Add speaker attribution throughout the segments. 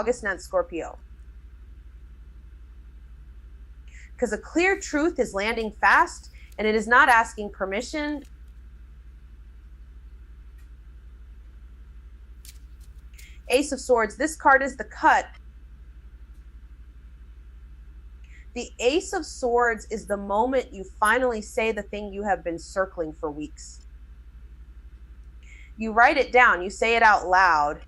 Speaker 1: August 9th, Scorpio. Because a clear truth is landing fast, and it is not asking permission. Ace of Swords, this card is the cut. The Ace of Swords is the moment you finally say the thing you have been circling for weeks. You write it down, you say it out loud.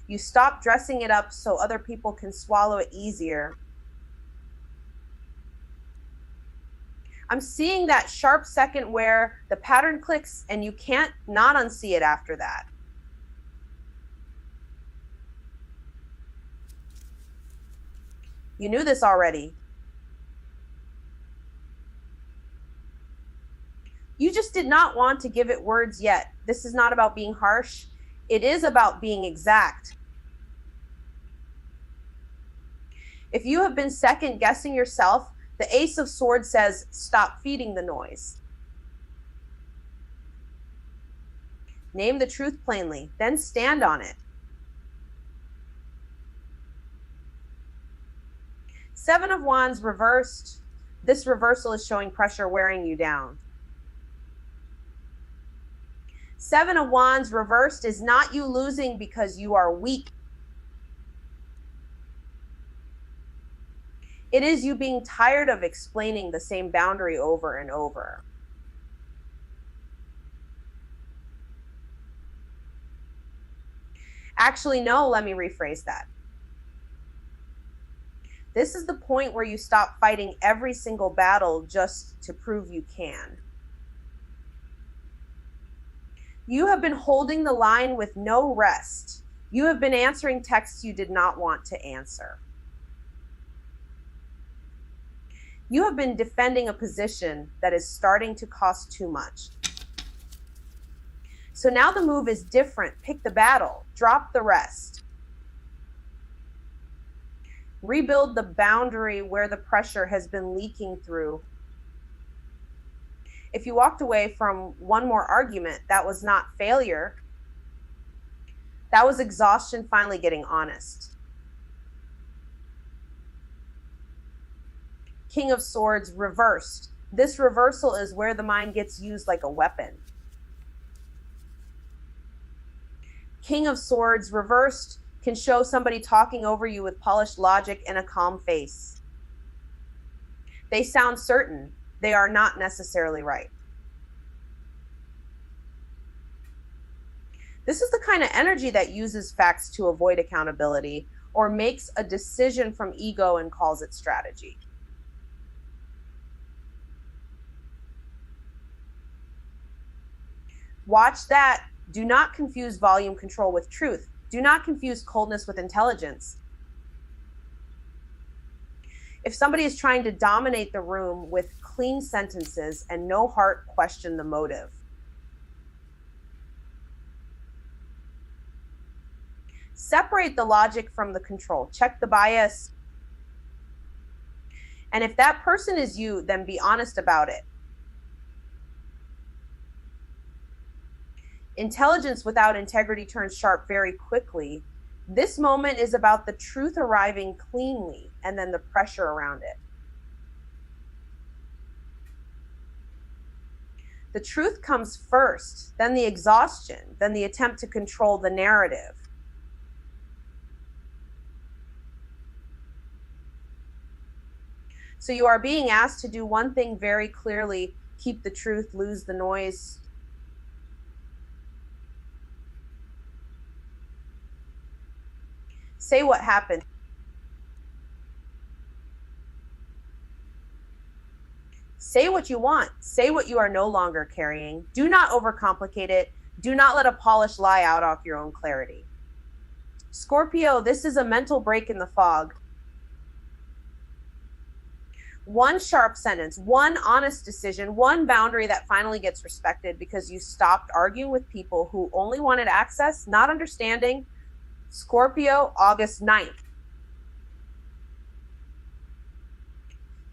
Speaker 1: You stop dressing it up so other people can swallow it easier. I'm seeing that sharp second where the pattern clicks and you can't not unsee it after that. You knew this already. You just did not want to give it words yet. This is not about being harsh. It is about being exact. If you have been second guessing yourself, the Ace of Swords says, stop feeding the noise. Name the truth plainly, then stand on it. Seven of Wands reversed. This reversal is showing pressure wearing you down. Seven of Wands reversed is not you losing because you are weak. It is you being tired of explaining the same boundary over and over. Actually, no, let me rephrase that. This is the point where you stop fighting every single battle just to prove you can. You have been holding the line with no rest. You have been answering texts you did not want to answer. You have been defending a position that is starting to cost too much. So now the move is different. Pick the battle, drop the rest. Rebuild the boundary where the pressure has been leaking through. If you walked away from one more argument, that was not failure. That was exhaustion finally getting honest. King of Swords reversed. This reversal is where the mind gets used like a weapon. King of Swords reversed can show somebody talking over you with polished logic and a calm face. They sound certain. They are not necessarily right. This is the kind of energy that uses facts to avoid accountability or makes a decision from ego and calls it strategy. Watch that. Do not confuse volume control with truth. Do not confuse coldness with intelligence. If somebody is trying to dominate the room with clean sentences and no heart, question the motive. Separate the logic from the control. Check the bias. And if that person is you, then be honest about it. Intelligence without integrity turns sharp very quickly. This moment is about the truth arriving cleanly and then the pressure around it. The truth comes first, then the exhaustion, then the attempt to control the narrative. So you are being asked to do one thing very clearly: keep the truth, lose the noise. Say what happened. Say what you want. Say what you are no longer carrying. Do not overcomplicate it. Do not let a polished lie out off your own clarity. Scorpio, this is a mental break in the fog. One sharp sentence, one honest decision, one boundary that finally gets respected because you stopped arguing with people who only wanted access, not understanding. Scorpio, August 9th.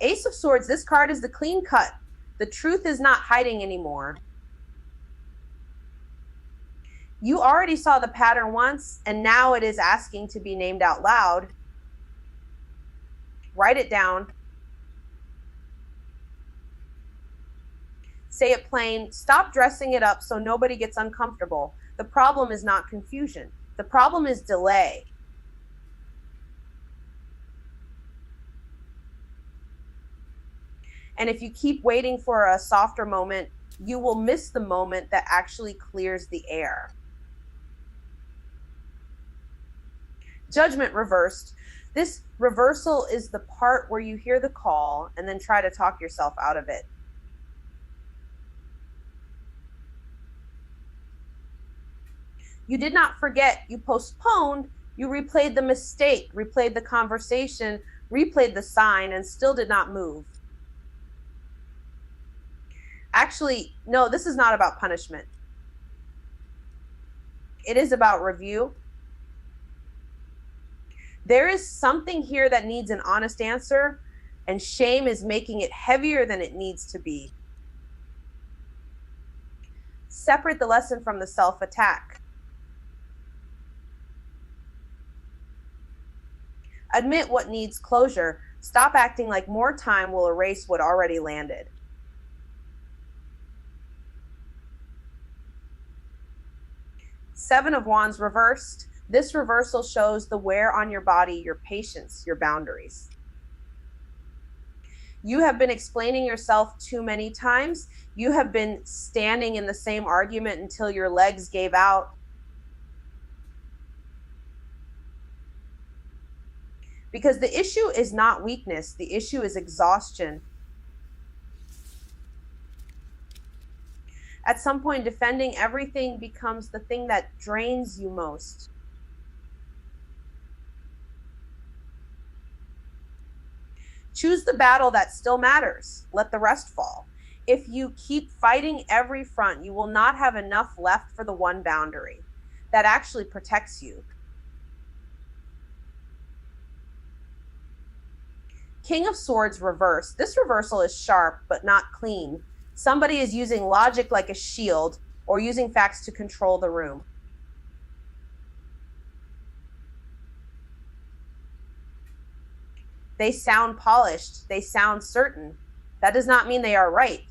Speaker 1: Ace of Swords, this card is the clean cut. The truth is not hiding anymore. You already saw the pattern once, and now it is asking to be named out loud. Write it down. Say it plain. Stop dressing it up so nobody gets uncomfortable. The problem is not confusion. The problem is delay. And if you keep waiting for a softer moment, you will miss the moment that actually clears the air. Judgment reversed. This reversal is the part where you hear the call and then try to talk yourself out of it. You did not forget, you postponed, you replayed the mistake, replayed the conversation, replayed the sign, and still did not move. Actually, no, this is not about punishment. It is about review. There is something here that needs an honest answer, and shame is making it heavier than it needs to be. Separate the lesson from the self-attack. Admit what needs closure. Stop acting like more time will erase what already landed. Seven of Wands reversed. This reversal shows the wear on your body, your patience, your boundaries. You have been explaining yourself too many times. You have been standing in the same argument until your legs gave out. Because the issue is not weakness, the issue is exhaustion. At some point, defending everything becomes the thing that drains you most. Choose the battle that still matters. Let the rest fall. If you keep fighting every front, you will not have enough left for the one boundary that actually protects you. King of Swords reversed. This reversal is sharp, but not clean. Somebody is using logic like a shield or using facts to control the room. They sound polished. They sound certain. That does not mean they are right.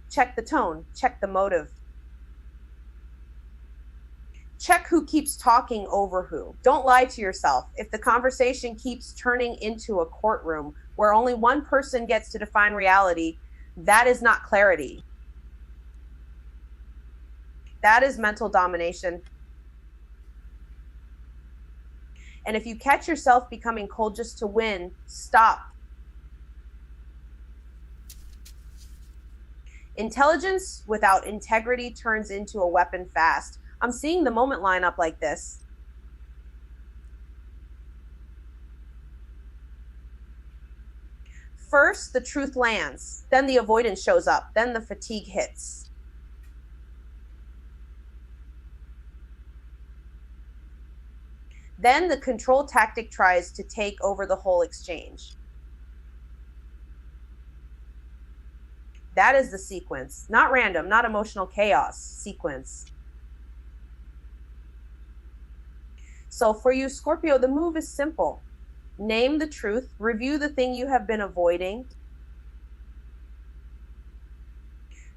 Speaker 1: Check the tone. Check the motive. Check who keeps talking over who. Don't lie to yourself. If the conversation keeps turning into a courtroom where only one person gets to define reality, that is not clarity. That is mental domination. And if you catch yourself becoming cold just to win, stop. Intelligence without integrity turns into a weapon fast. I'm seeing the moment line up like this. First, the truth lands. Then the avoidance shows up. Then the fatigue hits. Then the control tactic tries to take over the whole exchange. That is the sequence. Not random, not emotional chaos. Sequence. So for you, Scorpio, the move is simple. Name the truth. Review the thing you have been avoiding.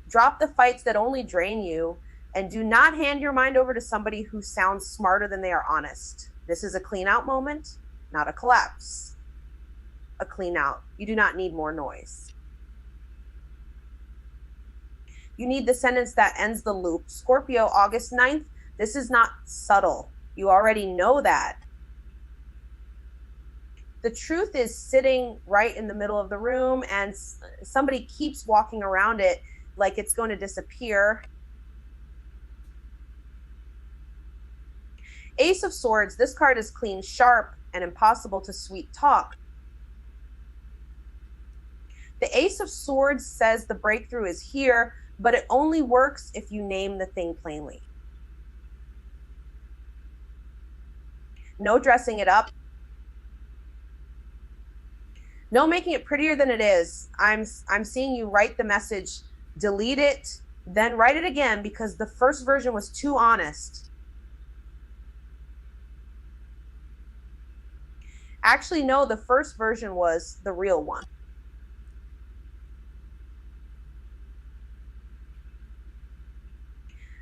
Speaker 1: Drop the fights that only drain you. And do not hand your mind over to somebody who sounds smarter than they are honest. This is a clean out moment, not a collapse. A clean out. You do not need more noise. You need the sentence that ends the loop. Scorpio, August 9th. This is not subtle. You already know that. The truth is sitting right in the middle of the room, and somebody keeps walking around it like it's going to disappear. Ace of Swords, this card is clean, sharp, and impossible to sweet talk. The Ace of Swords says the breakthrough is here, but it only works if you name the thing plainly. No dressing it up. No making it prettier than it is. I'm seeing you write the message delete it, then write it again because the first version was too honest. Actually, no, the first version was the real one.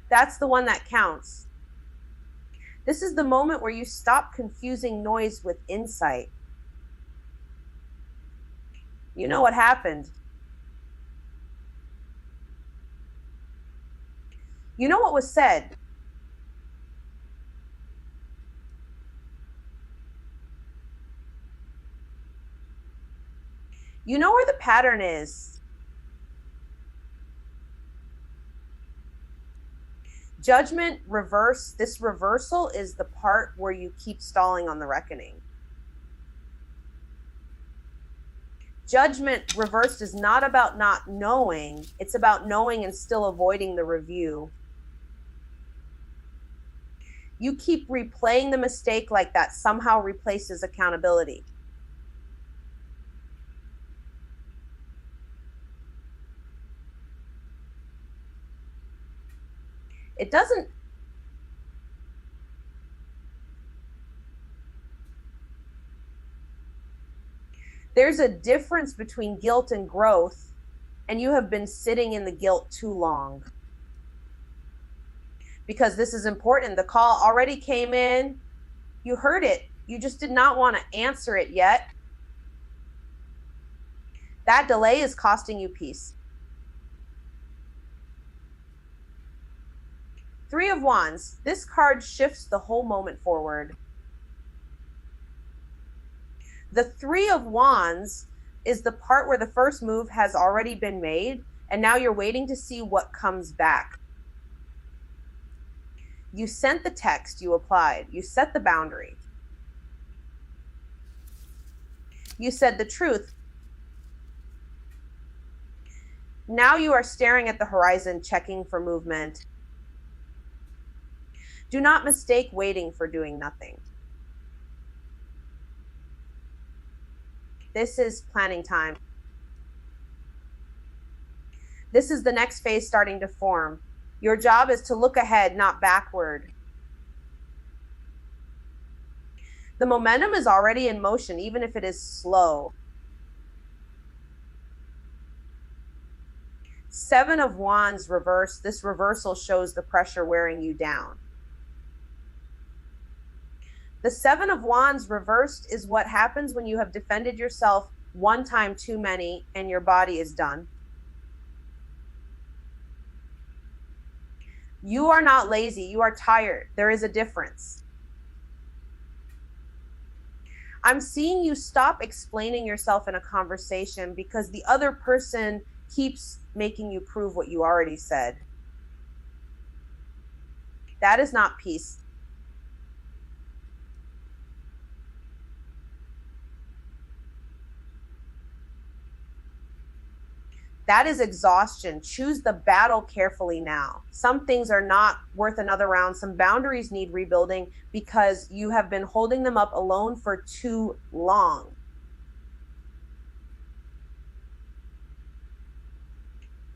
Speaker 1: That's the one that counts. This is the moment where you stop confusing noise with insight. You know what happened. You know what was said. You know where the pattern is. Judgment, reverse. This reversal is the part where you keep stalling on the reckoning. Judgment reversed is not about not knowing. It's about knowing and still avoiding the review. You keep replaying the mistake like that somehow replaces accountability. It doesn't. There's a difference between guilt and growth, and you have been sitting in the guilt too long. Because this is important. The call already came in. You heard it. You just did not want to answer it yet. That delay is costing you peace. Three of Wands. This card shifts the whole moment forward. The Three of Wands is the part where the first move has already been made, and now you're waiting to see what comes back. You sent the text, you applied, you set the boundary. You said the truth. Now you are staring at the horizon, checking for movement. Do not mistake waiting for doing nothing. This is planning time. This is the next phase starting to form. Your job is to look ahead, not backward. The momentum is already in motion, even if it is slow. Seven of Wands reversed. This reversal shows the pressure wearing you down. The Seven of Wands reversed is what happens when you have defended yourself one time too many and your body is done. You are not lazy. You are tired. There is a difference. I'm seeing you stop explaining yourself in a conversation because the other person keeps making you prove what you already said. That is not peace. That is exhaustion. Choose the battle carefully now. Some things are not worth another round. Some boundaries need rebuilding because you have been holding them up alone for too long.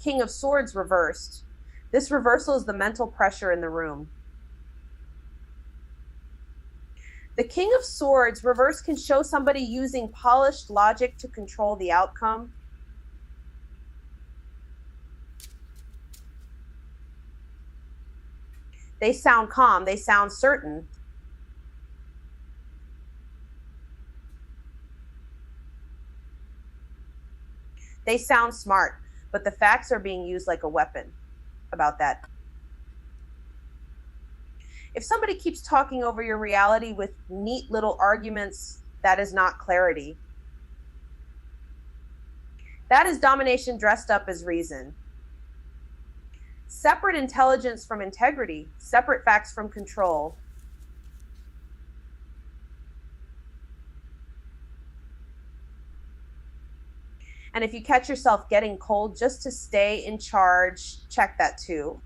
Speaker 1: King of Swords reversed. This reversal is the mental pressure in the room. The King of Swords reverse can show somebody using polished logic to control the outcome. They sound calm. They sound certain. They sound smart, but the facts are being used like a weapon about that. If somebody keeps talking over your reality with neat little arguments, that is not clarity. That is domination dressed up as reason. Separate intelligence from integrity, separate facts from control. And if you catch yourself getting cold just to stay in charge, check that too.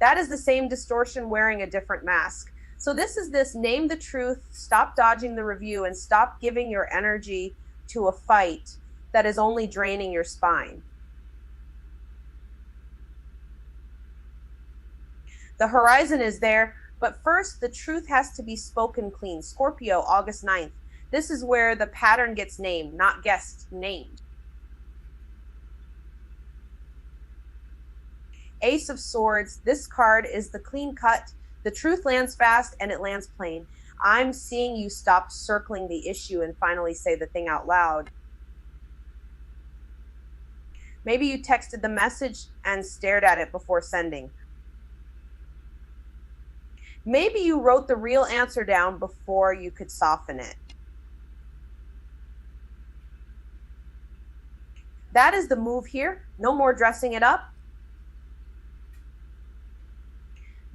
Speaker 1: That is the same distortion wearing a different mask. So this name the truth, stop dodging the review, and stop giving your energy to a fight that is only draining your spine. The horizon is there, but first the truth has to be spoken clean. Scorpio, August 9th. This is where the pattern gets named, not guessed, named. Ace of Swords. This card is the clean cut. The truth lands fast and it lands plain. I'm seeing you stop circling the issue and finally say the thing out loud. Maybe you texted the message and stared at it before sending. Maybe you wrote the real answer down before you could soften it. That is the move here. No more dressing it up.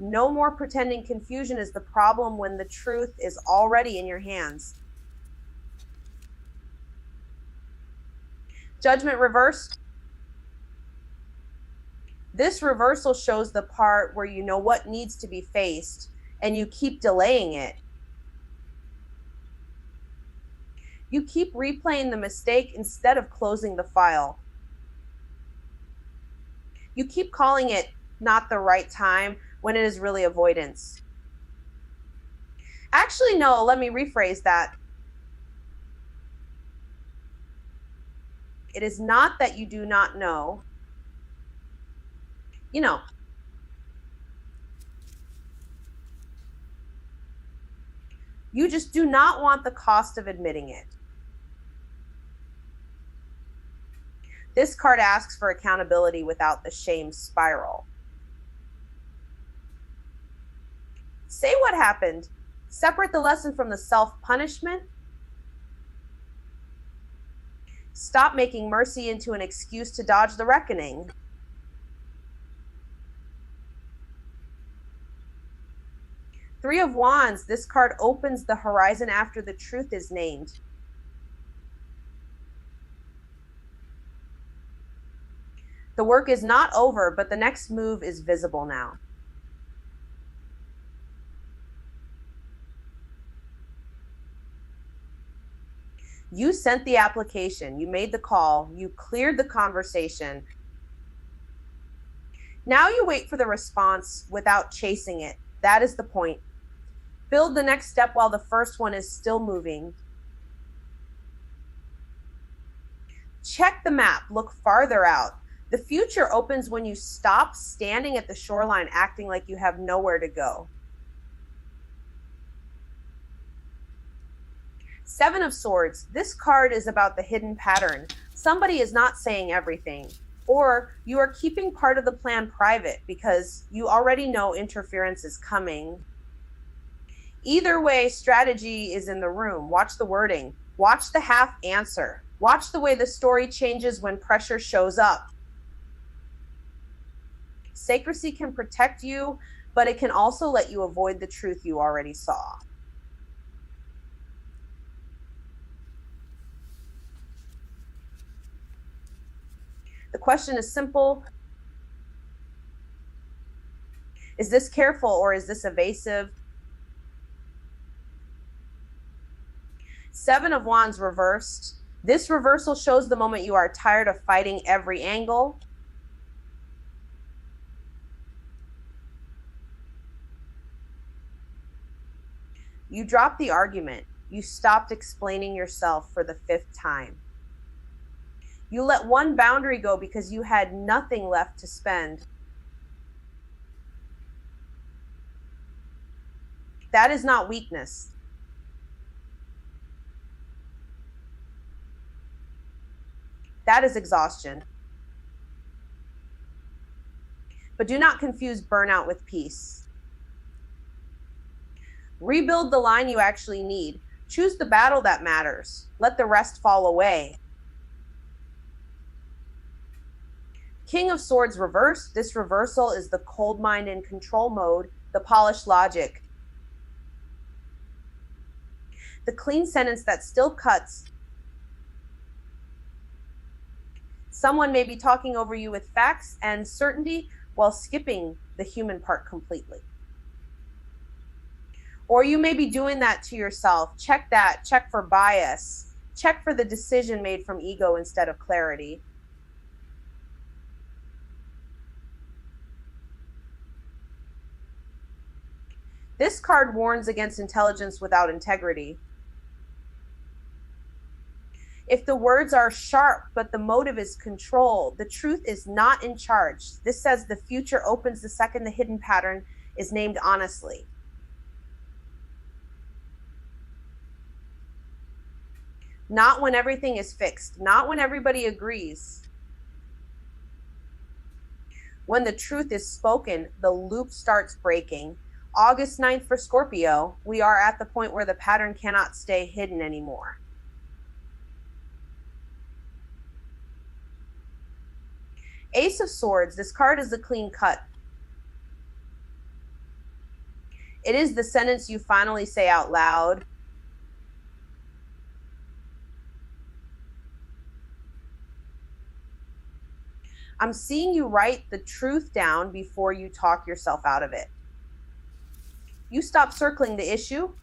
Speaker 1: No more pretending confusion is the problem when the truth is already in your hands. Judgment reversed. This reversal shows the part where you know what needs to be faced and you keep delaying it. You keep replaying the mistake instead of closing the file. You keep calling it not the right time when it is really avoidance. Actually, no, let me rephrase that. It is not that you do not know. You know. You just do not want the cost of admitting it. This card asks for accountability without the shame spiral. Say what happened. Separate the lesson from the self-punishment. Stop making mercy into an excuse to dodge the reckoning. Three of Wands. This card opens the horizon after the truth is named. The work is not over, but the next move is visible now. You sent the application, you made the call, you cleared the conversation. Now you wait for the response without chasing it. That is the point. Build the next step while the first one is still moving. Check the map, look farther out. The future opens when you stop standing at the shoreline acting like you have nowhere to go. Seven of Swords. This card is about the hidden pattern. Somebody is not saying everything, or you are keeping part of the plan private because you already know interference is coming. Either way, strategy is in the room. Watch the wording. Watch the half answer. Watch the way the story changes when pressure shows up. Secrecy can protect you, but it can also let you avoid the truth you already saw. The question is simple. Is this careful or is this evasive? Seven of Wands reversed. This reversal shows the moment you are tired of fighting every angle. You dropped the argument. You stopped explaining yourself for the 5th time. You let one boundary go because you had nothing left to spend. That is not weakness. That is exhaustion. But do not confuse burnout with peace. Rebuild the line you actually need. Choose the battle that matters. Let the rest fall away. King of Swords reversed. This reversal is the cold mind in control mode, the polished logic. The clean sentence that still cuts. Someone may be talking over you with facts and certainty while skipping the human part completely. Or you may be doing that to yourself. Check that. Check for bias. Check for the decision made from ego instead of clarity. This card warns against intelligence without integrity. If the words are sharp, but the motive is control, the truth is not in charge. This says the future opens the second the hidden pattern is named honestly. Not when everything is fixed, not when everybody agrees. When the truth is spoken, the loop starts breaking. August 9th for Scorpio, we are at the point where the pattern cannot stay hidden anymore. Ace of Swords, this card is a clean cut. It is the sentence you finally say out loud. I'm seeing you write the truth down before you talk yourself out of it. You stop circling the issue.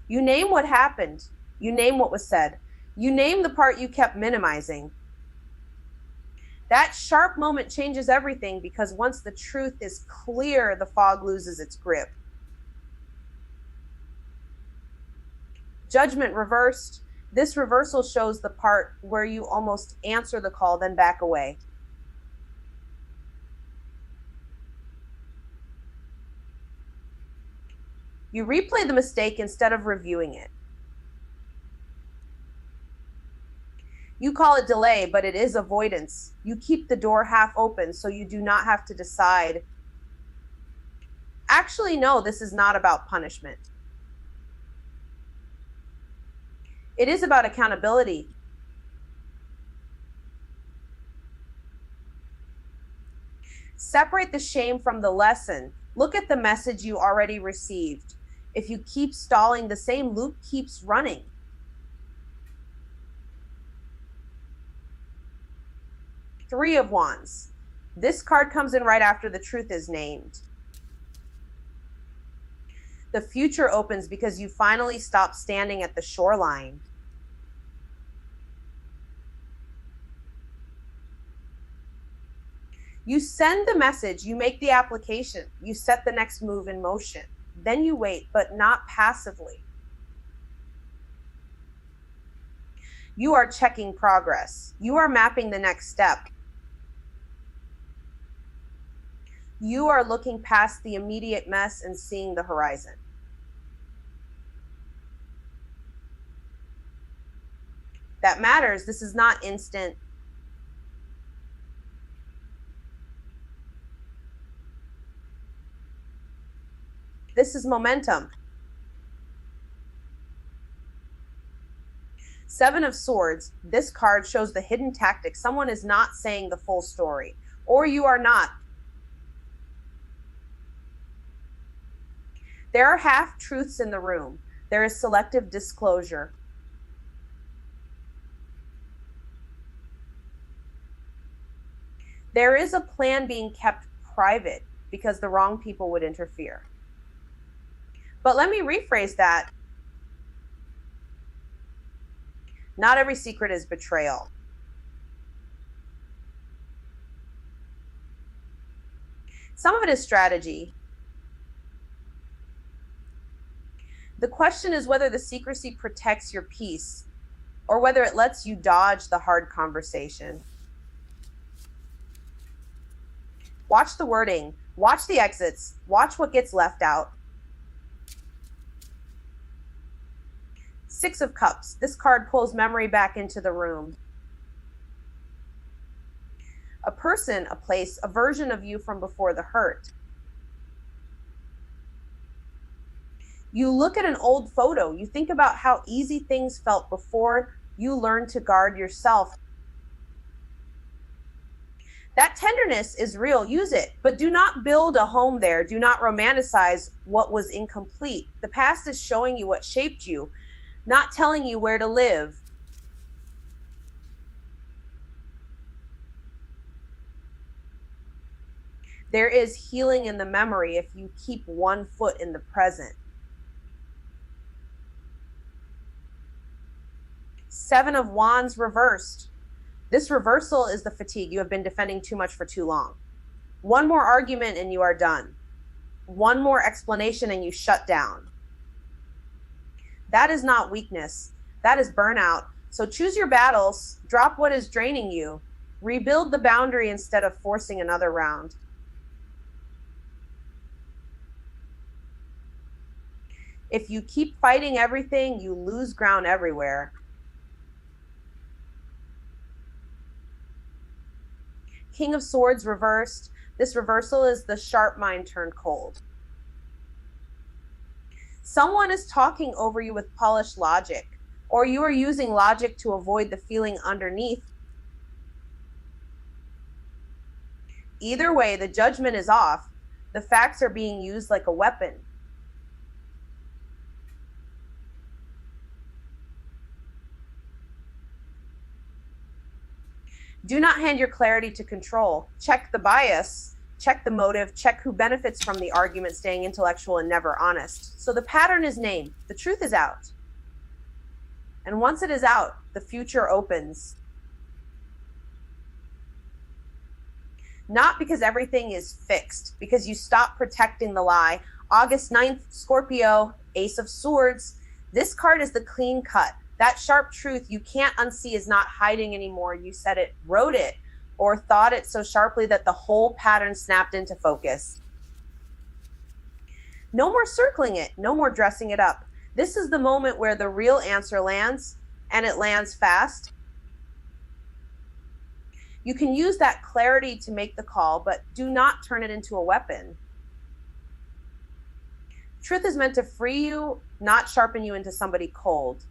Speaker 1: You name what happened. You name what was said. You name the part you kept minimizing. That sharp moment changes everything, because once the truth is clear, the fog loses its grip. Judgment reversed. This reversal shows the part where you almost answer the call, then back away. You replay the mistake instead of reviewing it. You call it delay, but it is avoidance. You keep the door half open so you do not have to decide. Actually, no, this is not about punishment. It is about accountability. Separate the shame from the lesson. Look at the message you already received. If you keep stalling, the same loop keeps running. Three of Wands. This card comes in right after the truth is named. The future opens because you finally stop standing at the shoreline. You send the message, you make the application, you set the next move in motion. Then you wait, but not passively. You are checking progress. You are mapping the next step. You are looking past the immediate mess and seeing the horizon. That matters. This is not instant. This is momentum. Seven of Swords. This card shows the hidden tactic. Someone is not saying the full story, or you are not. There are half-truths in the room. There is selective disclosure. There is a plan being kept private because the wrong people would interfere. But let me rephrase that. Not every secret is betrayal. Some of it is strategy. The question is whether the secrecy protects your peace or whether it lets you dodge the hard conversation. Watch the wording, watch the exits, watch what gets left out. Six of Cups. This card pulls memory back into the room. A person, a place, a version of you from before the hurt. You look at an old photo. You think about how easy things felt before you learned to guard yourself. That tenderness is real. Use it, but do not build a home there. Do not romanticize what was incomplete. The past is showing you what shaped you, not telling you where to live. There is healing in the memory if you keep one foot in the present. 7 of Wands reversed. This reversal is the fatigue. You have been defending too much for too long. One more argument and you are done. One more explanation and you shut down. That is not weakness. That is burnout. So choose your battles, drop what is draining you, rebuild the boundary instead of forcing another round. If you keep fighting everything, you lose ground everywhere. King of Swords reversed. This reversal is the sharp mind turned cold. Someone is talking over you with polished logic, or you are using logic to avoid the feeling underneath. Either way, the judgment is off. The facts are being used like a weapon. Do not hand your clarity to control. Check the bias, check the motive, check who benefits from the argument, staying intellectual and never honest. So the pattern is named. The truth is out. And once it is out, the future opens. Not because everything is fixed, because you stop protecting the lie. August 9th, Scorpio, Ace of Swords. This card is the clean cut. That sharp truth you can't unsee is not hiding anymore. You said it, wrote it, or thought it so sharply that the whole pattern snapped into focus. No more circling it, no more dressing it up. This is the moment where the real answer lands, and it lands fast. You can use that clarity to make the call, but do not turn it into a weapon. Truth is meant to free you, not sharpen you into somebody cold.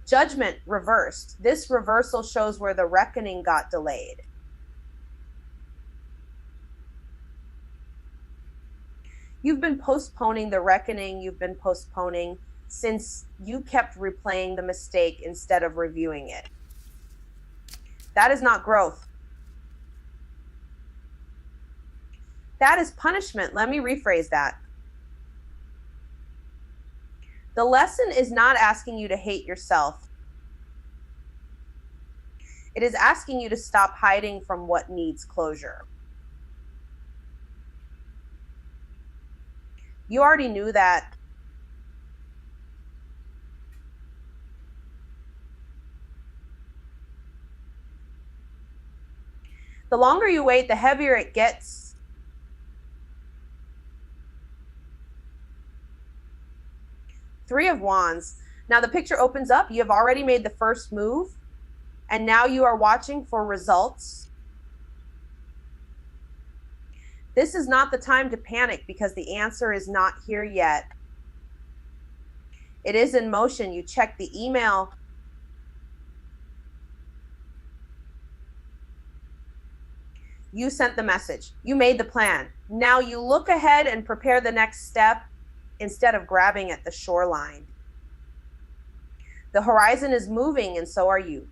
Speaker 1: Judgment reversed. This reversal shows where the reckoning got delayed. You've been postponing the reckoning. You've been postponing since you kept replaying the mistake instead of reviewing it. That is not growth. That is punishment. Let me rephrase that. The lesson is not asking you to hate yourself. It is asking you to stop hiding from what needs closure. You already knew that. The longer you wait, the heavier it gets. Three of Wands. Now the picture opens up. You have already made the first move, and now you are watching for results. This is not the time to panic because the answer is not here yet. It is in motion. You check the email. You sent the message. You made the plan. Now you look ahead and prepare the next step instead of grabbing at the shoreline. The horizon is moving, and so are you.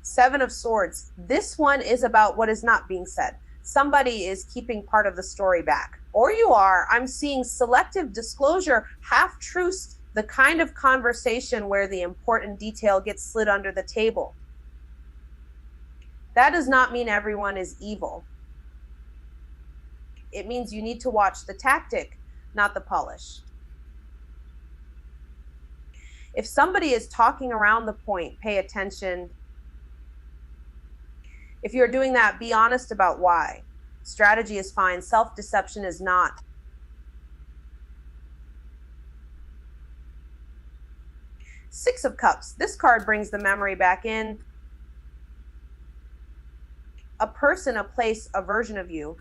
Speaker 1: 7 of Swords. This one is about what is not being said. Somebody is keeping part of the story back. Or you are. I'm seeing selective disclosure, half-truths, the kind of conversation where the important detail gets slid under the table. That does not mean everyone is evil. It means you need to watch the tactic, not the polish. If somebody is talking around the point, pay attention. If you're doing that, be honest about why. Strategy is fine. Self-deception is not. Six of Cups. This card brings the memory back in. A person, a place, a version of you.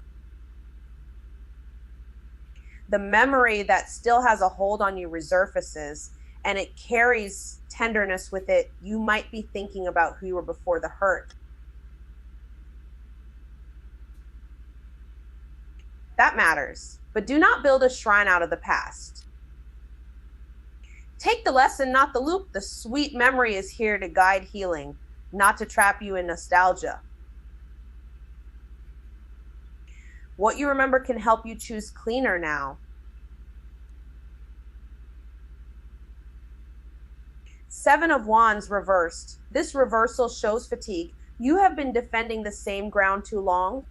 Speaker 1: The memory that still has a hold on you resurfaces, and it carries tenderness with it. You might be thinking about who you were before the hurt. That matters, but do not build a shrine out of the past. Take the lesson, not the loop. The sweet memory is here to guide healing, not to trap you in nostalgia. What you remember can help you choose cleaner now. Seven of Wands reversed. This reversal shows fatigue. You have been defending the same ground too long.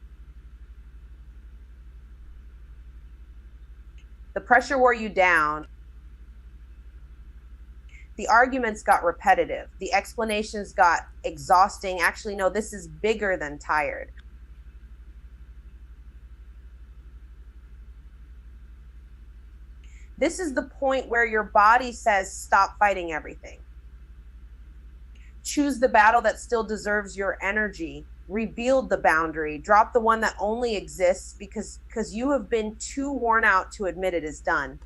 Speaker 1: The pressure wore you down. The arguments got repetitive. The explanations got exhausting. Actually, no, this is bigger than tired. This is the point where your body says, stop fighting everything. Choose the battle that still deserves your energy. Rebuild the boundary. Drop the one that only exists because you have been too worn out to admit it is done.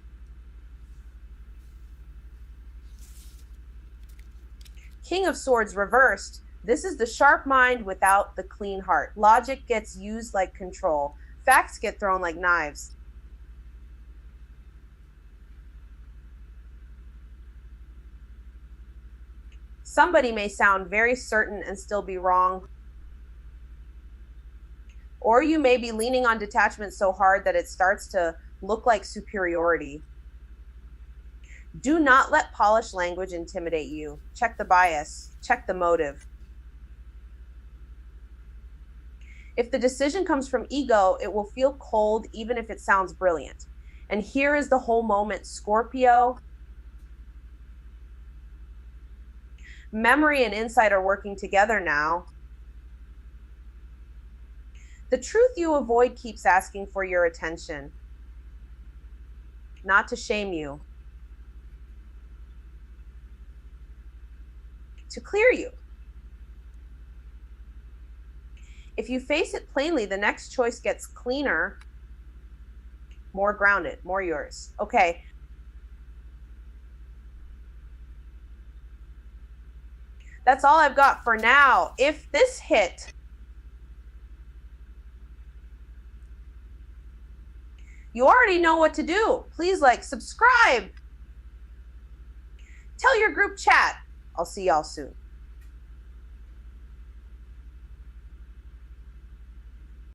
Speaker 1: King of Swords reversed. This is the sharp mind without the clean heart. Logic gets used like control. Facts get thrown like knives. Somebody may sound very certain and still be wrong. Or you may be leaning on detachment so hard that it starts to look like superiority. Do not let polished language intimidate you. Check the bias. Check the motive. If the decision comes from ego, it will feel cold even if it sounds brilliant. And here is the whole moment, Scorpio. Memory and insight are working together now. The truth you avoid keeps asking for your attention. Not to shame you. To clear you. If you face it plainly, the next choice gets cleaner, more grounded, more yours. Okay. That's all I've got for now. If this hit, you already know what to do. Please like, subscribe. Tell your group chat. I'll see y'all soon.